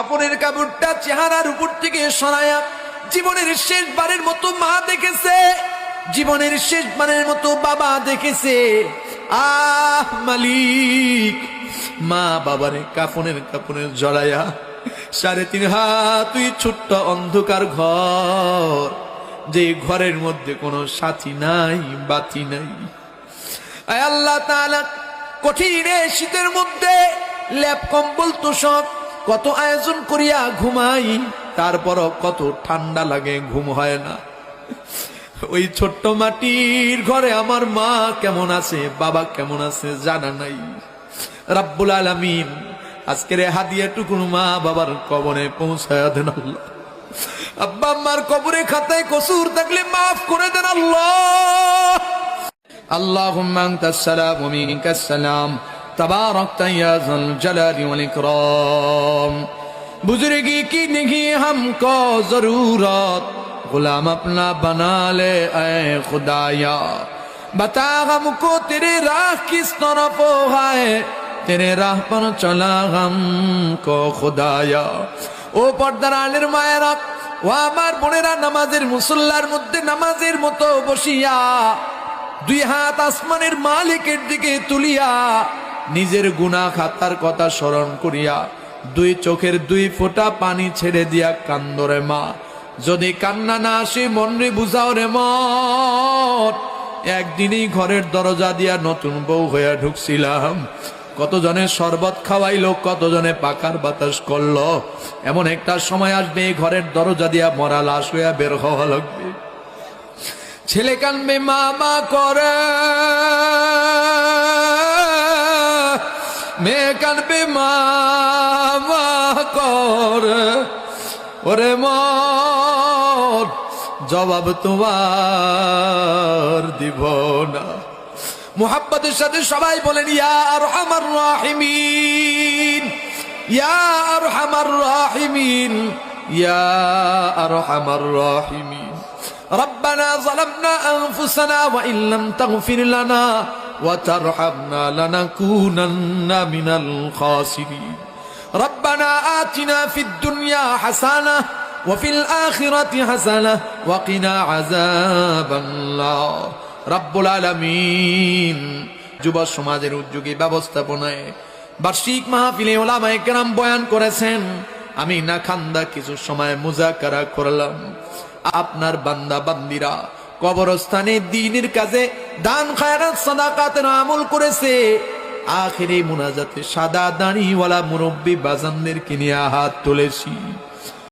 কাপড়ের কাপড়টা চেহারার উপর থেকে সরায়া জীবনের শেষবারের মতো মা দেখেছে, জীবনের শেষবারের মতো বাবা দেখেছে। আহ মালিক, মা বাবারে কাফনের কাপড়ের জড়ায়া 3.5 হাত ওই ছোট্ট অন্ধকার ঘর, যে ঘরের মধ্যে কোনো সাথী নাই, বাতি নাই। আয় আল্লাহ তাআলা, কঠিন শীতের মধ্যে ল্যাপ কম্বল তোষক কত আয়োজন করিয়া ঘুমাই, তারপরও কত ঠান্ডা লাগে, ঘুম হয় না। ওই ছোট্ট মাটির ঘরে আমার মা কেমন আছে, বাবা কেমন আছে জানা নাই। রাব্বুল আলামিন আজকের হাদিয়াটুকু মা বাবার কবরে পৌঁছায়া দেন আল্লাহ। আব্বা আম্মার কবরে খাতায় কসুর থাকলে মাফ করে দেন আল্লাহ। আল্লাহুম্মা আনতাস সালাম ওয়া মিনকাস সালাম, तबारकता या ज़ल जलाली वल इकराम। बुजुर्गी की नहीं हमको जरूरत, गुलाम अपना बना ले ऐ खुदाया। बता हमको तेरे राह किस तरफ है, तेरे राह पर चला हमको खुदाया। ও পর্দার আলের মায়েরা, ও আমার বোনেরা, নামাজের মুসল্লার মধ্যে নামাজের মতো বসিয়া 2 হাত আসমানের মালিকের দিকে তুলিয়া নিজের গুনাহ খাতার কথা স্মরণ করিয়া 2 চোখের 2 ফোঁটা পানি ছেড়ে দিয়া কান্দরে মা। যদি কান্না না আসে মন রে বুঝাও রে মন। একদিনই ঘরের দরজা দিয়া নতুন বউ হইয়া ঢুকছিলাম, কতজনে শরবত খাওয়াইলো, কতজনে পাকার বাতাস করলো। এমন একটা সময় আসবে ঘরের দরজা দিয়া মরা লাশ হইয়া বের হওয়া লাগবে। ছেলে কানবে মা মা করে, মেয়ে কানবে মা মা করে। ওরে মন, জবাব তোমার দিব না। মুহাব্বতের সাথে সবাই বলেন ইয়া আরহামার রাহিমিন, ইয়া আরহামার রাহিমিন, ইয়া আরহামার রাহিমিন। ربنا ظلمنا أنفسنا وإن لم تغفر لنا وترحمنا لنكونن من الخاسرين ربنا آتنا في الدنيا حسنة وفي الآخرة حسنة وقنا عذاب النار رب العالمين। যুব সমাজের উদ্যোগী ব্যবস্থাপনায় বার্ষিক মাহফিলে উলামায়ে কেরাম বয়ান করেছেন। আমি না খান্দা কিছু সময় মুযাকারা করলাম। আপনার বান্দা বান্দিরা কবরস্থানে দ্বীনের কাজে দান খায়রাত সাদাকাতের আমল করেছে। আখিরি মুনাজাতে সাদা দাড়িওয়ালা মুরব্বি বাজানদেরকে নিয়ে হাত তুলেছি।